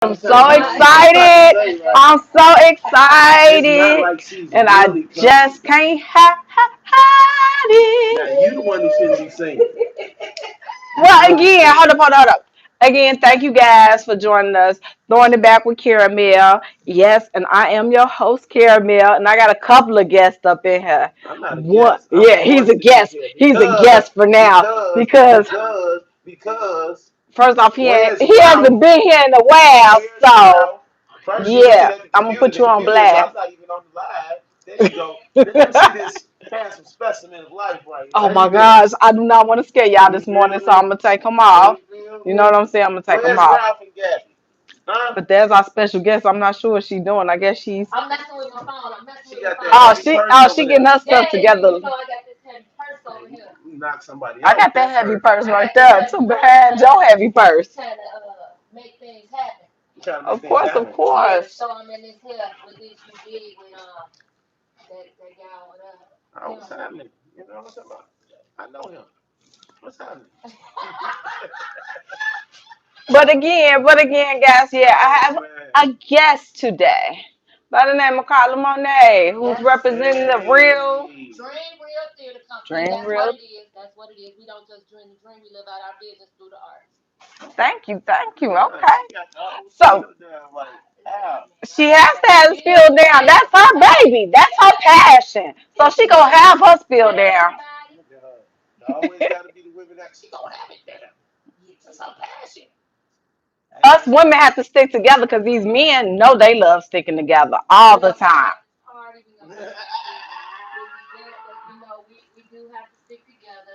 I'm so excited. I'm so excited. And I just can't hide it. You the one who shouldn't be saying Well, again, hold up. Again, thank you guys for joining us. Throwing it back with Karamel. Yes, and I am your host, Karamel, and I got a couple of guests up in here. I'm not a One, guest. I'm yeah, he's a forced to be guest. here He's a guest for now because because first off, where's he hasn't Ralph? been here in a while, Where's so Ralph? First she looking yeah, at the I'm gonna computer. put The you on computer is blast. I'm not even on the live. There you go. Let me see this handsome specimen of life right here. Oh How you my doing? gosh, I do not want to scare y'all You this morning, feel so me? I'm gonna take them off. You feel You know what me? I'm saying? I'm gonna take them Where's off. Ralph and Gabby? Huh? But there's our special guest. I'm not sure what she's doing. I guess she's. I'm messing with my phone. I'm messing She with my got that phone. heavy purse Oh, over she there. getting her stuff Yeah, you together. know I got this heavy purse Man, over here. you knock somebody I out with got that that heavy purse. purse I right got this there, heavy too purse behind your heavy purse. trying to make things happen. You trying to make Of things course, of happen. Yeah, course. so I'm in this here with this you big with that guy over there. Oh, what's Him. happening? You know what I'm talking about? I know him. What's happening? But again, guys, yeah, I Oh have man. a guest today by the name of Carla Monet, who's Yes. representing the real Hey. Dream Real Theater Company. Dream That's what Real. it is. That's what it is. We don't just dream the dream. We live out our visions through the arts. Thank you, thank you. Yeah, Okay. she got the whole So spiel down like, Yes, how? man. she I has got to the have it spill spilled down. That's down. her baby. That's her passion. So she gonna have her spill Hey, down. everybody. Look at her. It always got to be the women that she gonna have it there. Yes. That's her passion. Us Hey. women have to stick together because these men know they love sticking together all We the gonna talk time. about this party. We gonna talk about this event, but we do have to stick together.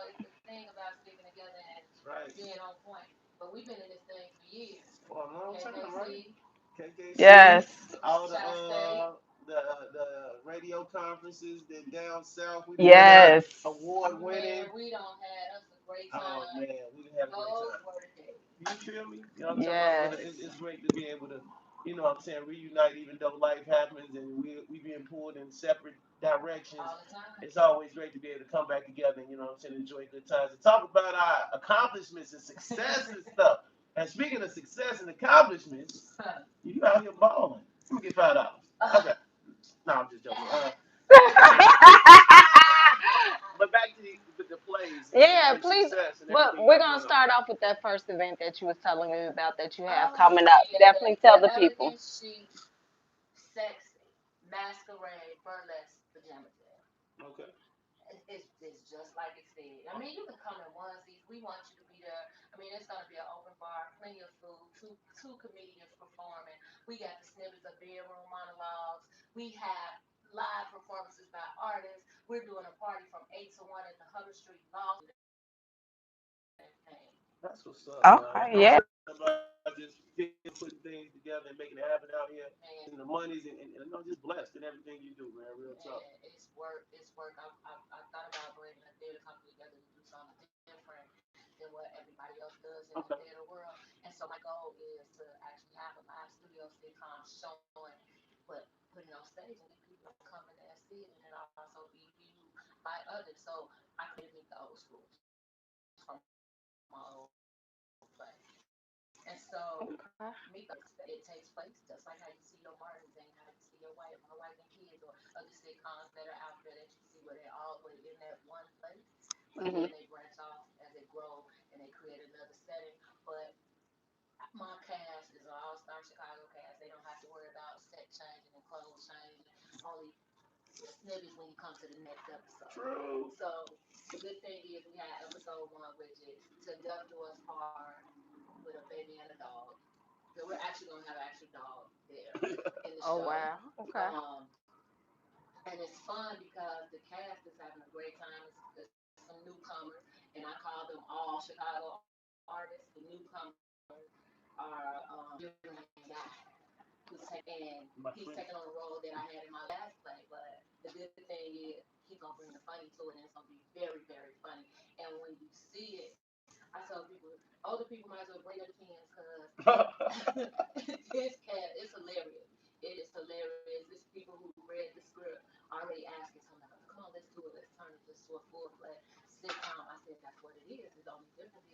It's the thing about sticking together and Right. being on point. But we've been in this thing for years. For a long time, right? KKC, KKC, Yes. all Chi State. the radio conferences, then down south, we've been there, Yes. award winning. Man, we don't had us a great Oh time. man, we had a great Those time. were the days. You feel me? You know what I'm talking about? But Yes. it's great to be able to, you know what I'm saying, reunite even though life happens and we being pulled in separate directions. All the time. It's always great to be able to come back together and, you know what I'm saying, enjoy good times and talk about our accomplishments and success and stuff. And speaking of success and accomplishments, you out here balling. Let me get $5. Okay. No, I'm just joking. But back to the plays Yeah, and please. success and But everything you we're got gonna going on. start off with that first event that you was telling me about that you have Oh coming up. yeah, Definitely tell the the people. elegant chic, sexy, masquerade, burlesque pajama jam. Okay. It's just like it said. I mean, you can come in onesies. We want you to be there. I mean, it's gonna be an open bar, plenty of food, two comedians performing. We got the snippets of bedroom monologues. We have live performances by artists. We're doing a party from 8 to 1 at the Hubbard Street Law everything. That's what's up, man. You Okay, know what yeah. I'm saying about just putting things together and making it happen out here. Man, And the monies and I'm just blessed in everything you do, man. Real talk. man, it's work. It's work. I thought about bringing a theater company together to do something different than what everybody else does in the Okay. theater world. And so my goal is to actually have a live studio sitcom showing, but putting on stage and get people to come in there and see it, and then also be viewed by others. So I created Meet the Old Schools from my old play. And so Meet the Old Schools, it takes place just like how you see your Martins and how you see your White My Wife and Kids or other sitcoms that are out there that you see where they all but in that one place, but then they branch off as they grow and they create another setting. But my cast is an all-star Chicago cast. They don't have to worry about set changing and clothes changing. Only snippets when you come to the next episode. True. So the good thing is we had episode 1, which is "To Death Do Us Part" with a baby and a dog. So we're actually gonna have an actual dog there in the Oh show. wow. Okay. And it's fun because the cast is having a great time. It's some newcomers, and I call them all Chicago artists. The newcomers are Junior Guy, who's and he's My taking friend. on a role that I had in my last play. But the good thing is he's gonna bring the funny to it, and it's gonna be very, very funny. And when you see it, I tell people, older people might as well bring their depends because this cat is hilarious. It is hilarious. It's people who read the script already asking something like, "Come on, let's do it. Let's turn it just to a full fledged sitcom." I said, "That's what it is. The only difference is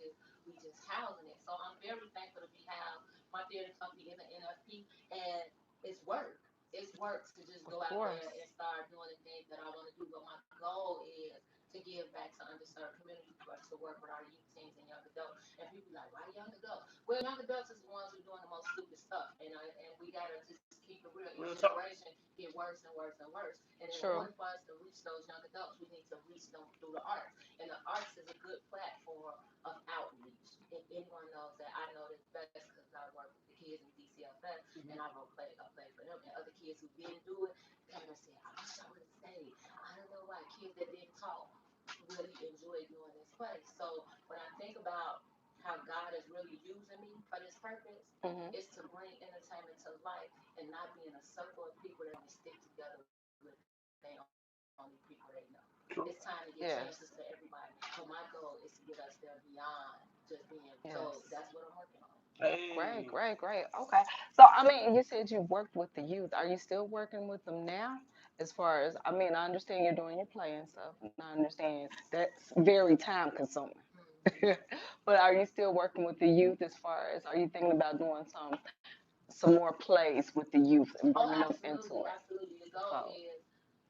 we just housing it." So I'm very thankful to be housed. My theater steering company in the NFP, and it's work. It's work to just Of go out course. there and start doing the things that I want to do. But my goal is to give back to underserved communities, but to work with our youth teens and young adults. And people be like, why young adults? Well, young adults is the ones who are doing the most stupid stuff, and we gotta just keep it real. Each Real talk. generation get worse and worse and worse. And in order True. for us to reach those young adults, we need to reach them through the arts. And the arts is a good platform of outreach. If anyone knows that, I know this best because I work with the kids in DCFS, and I wrote a play for them. And other kids who didn't do it came and said, I wish I would have stayed. I don't know why kids that didn't talk really enjoy doing this play. So when I think about how God is really using me for this purpose, Hmm. is to bring entertainment to life and not be in a circle of people that only stick together with they only people they know. It's time to give chances to everybody. Yes. But my goal is to get us there beyond just being. So that's what I'm Yes. working on. Great, Hey. great, great. Okay. So, I mean, you said you worked with the youth. Are you still working with them now? As far as, I mean, I understand you're doing your play and stuff, and I understand that's very time consuming. Hmm. But are you still working with the youth as far as, are you thinking about doing some more plays with the youth and Oh, bringing them into absolutely, it? absolutely. The goal So, is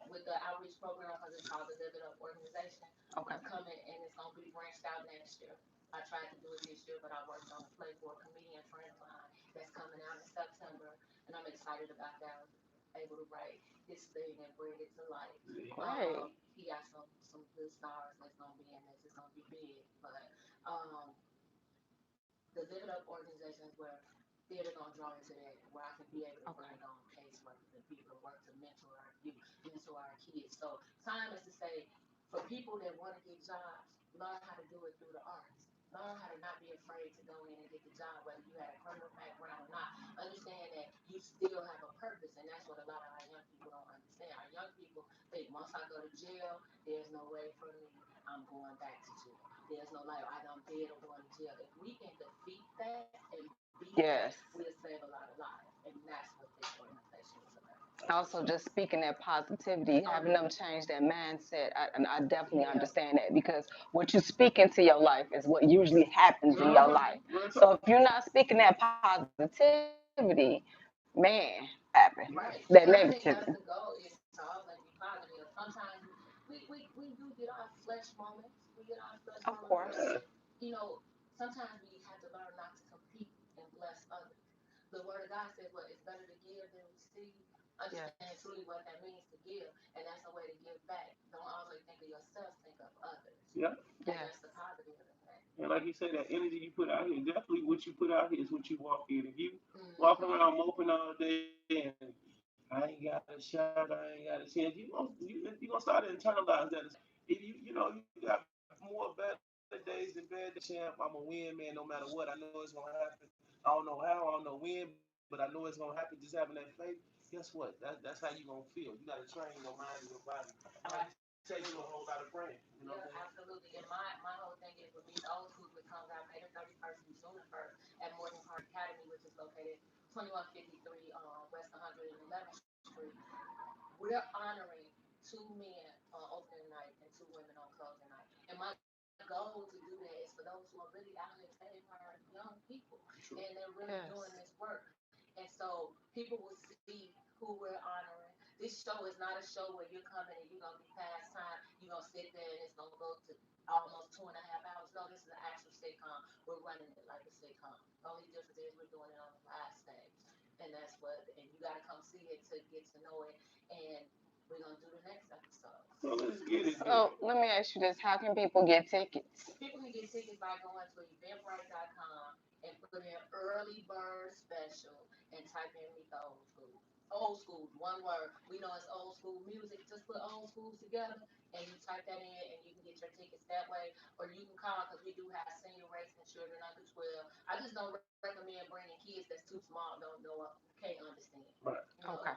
with the outreach program because it's called the Live It Up organization. okay. It's coming and it's going to be branched out next year. I tried to do it this year, but I worked on a play for a comedian friend of mine that's coming out in September, and I'm excited about that. I was able to write his thing and bring it to life. Great. He got some good stars that's going to be in this. It's going to be big, but um, the Live It Up organization is where theater gonna draw into that, where I can be able to bring Okay. on caseworkers and people to work to mentor our youth, mentor our kids. So time is to say, for people that want to get jobs, learn how to do it through the arts. Learn how to not be afraid to go in and get the job, whether you had a criminal background or not. Understand that you still have a purpose, and that's what a lot of our young people don't understand. Our young people think once I go to jail, there's no way for me. I'm going back to jail. There's no life. I done did. I'm going to jail. If we can defeat that and beat that, Yes. we'll save a lot of lives. And that's what this organization is about. Also, just speaking that positivity, Oh having yeah. them change their mindset, and I definitely Yeah. understand that because what you speak into your life is what usually happens in your Mm-hmm. life. Real So talk. if you're not speaking that positivity, man, happen that Right. And I think negativity. that's the goal is to always be positive. Sometimes we do get our flesh moments. We get our flesh Of moments, but course. you know, sometimes we have to learn not to compete and bless others. The word of God says, "What it's better to give than receive." Yes. Understand truly what that means to give, and that's a way to give back. Don't always think of yourself; think of others, Yeah. and that's the Yes. positive in that. And like you say, that energy you put out here, definitely what you put out here is what you walk in. If you walking Hmm. around moping all day and I ain't got a shot, I ain't got a chance, you gonna start to internalize that. If you got more better days than bad days, champ, I'm a win man no matter what. I know it's gonna happen. I don't know how, I don't know when, but I know it's gonna happen. Just having that faith. Guess what? That's how you gonna feel. You gotta train your mind and your body. Like you say, you do a whole lot of praying. You know what I'm saying? Yeah, absolutely. And my whole thing is with these old schools, which comes out May the 31st through June the 1st at Morgan Park Academy, which is located 2153 West 111th Street. We're honoring two men on opening night and two women on closing night. And my goal to do that is for those who are really out here saving our young people, and they're really doing this Yes. work. And so people will see who we're honoring. This show is not a show where you're coming and you're gonna be past time. You're gonna sit there and it's gonna go to almost 2.5 hours. No, this is an actual sitcom. We're running it like a sitcom. The only difference is we're doing it on the live stage, and that's what. And you gotta come see it to get to know it. And we're gonna do the next episode. So let's get it then. So let me ask you this: how can people get tickets? People can get tickets by going to eventbrite.com and put in early bird special and type in Meet the Old School. Old schools, one word. We know it's old school music. Just put old schools together and you type that in and you can get your tickets that way. Or you can call because we do have senior rates and children under 12. I just don't recommend bringing kids that's too small, don't know, can't understand. Right. You know, Okay.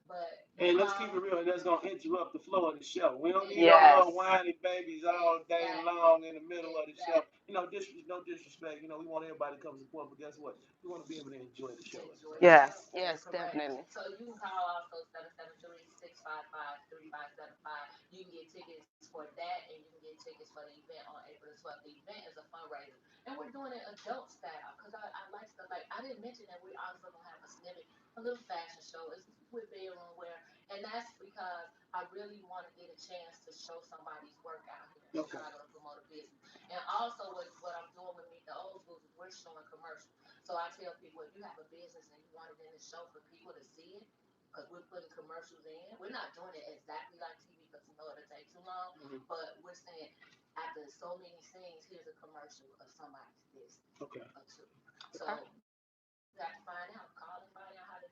but you And let's call keep it real. That's gonna interrupt the flow of the show. We don't need no exactly, little Yes. whiny babies all day exactly, long in the middle of the show. exactly. no disrespect. We want everybody to come support, but guess what? We want to be able to enjoy the show as Enjoy well. the show. Yes. Yes, Yes, correct. definitely. So you can call also 773-655-3575. You can get tickets for that and you can get tickets for the event on April the 12th. The event is a fundraiser. And we're doing it adult style because I like stuff like I didn't mention that we're also gonna have a snippet, a little fashion show. It's with bedroom wear, and that's because I really want to get a chance to show somebody's work out here in Okay. Chicago to promote a business. And also what I'm doing with Meet the Old Schools is we're showing commercials. So I tell people if you have a business and you want it in the show for people to see it, because we're putting commercials in. We're not doing it exactly like TV because it'll take too long. Hmm. But we're saying after so many scenes, here's a commercial of somebody's business Okay. or two. So you have to find out. Call and find out how to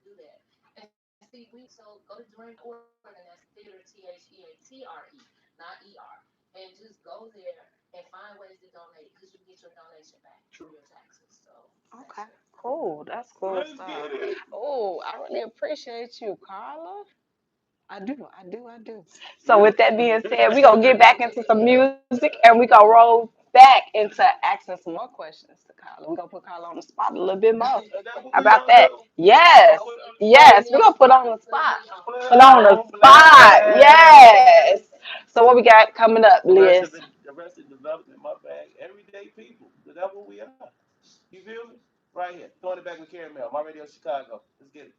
do that. And see, so go to Dream to Order, and that's theater theatre, not ER. And just go there and find ways to donate because you can get your donation back through True. your taxes. So that's Okay. it. Cool. That's cool Let's stuff. get it. Oh, I really appreciate you, Carla. I do. I do. I do. So Yeah. with that being said, we're gonna get back into some music and we're gonna roll back into asking some more questions to Carla. We're gonna put Carla on the spot a little bit more. That's what How we about gonna that? do. We Yes. gonna put it on the spot. Yes. We're gonna put on the spot. Put it Put on the on spot. blast. Yes. So what we got coming up, Liz? Arrested development, my bag. Everyday people. That's what we are. You feel me? Right here. Throwing it back with Karamel. My radio Chicago. Let's get it.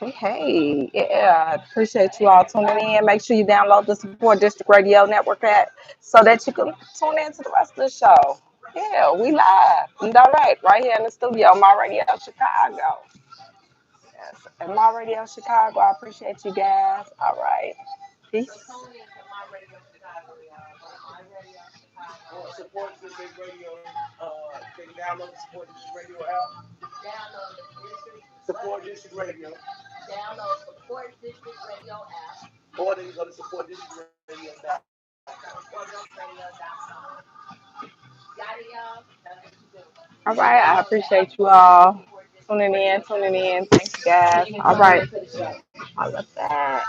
Hey. Yeah. Appreciate you all tuning in. Make sure you download the Support District Radio Network app so that you can tune in to the rest of the show. Yeah, we live and direct right here in the studio, My Radio Chicago. Yes, and My Radio Chicago. I appreciate you guys. All right. So Peace. tune in to My Radio Chicago, y'all. Go to My Radio Or Chicago support District Radio. They can download the Support District Radio app. download the district what? Support District Radio. Download Support District Radio app, Or they can go to supportdistrictradio.com. supportdistrictradio.com. Got it, y'all? That's what you do. All You right. I download the app appreciate and you go to all Support District tuning in, Radio tuning dot com. in. Thanks, guys. Megan, All tune right. in to the show. I love that.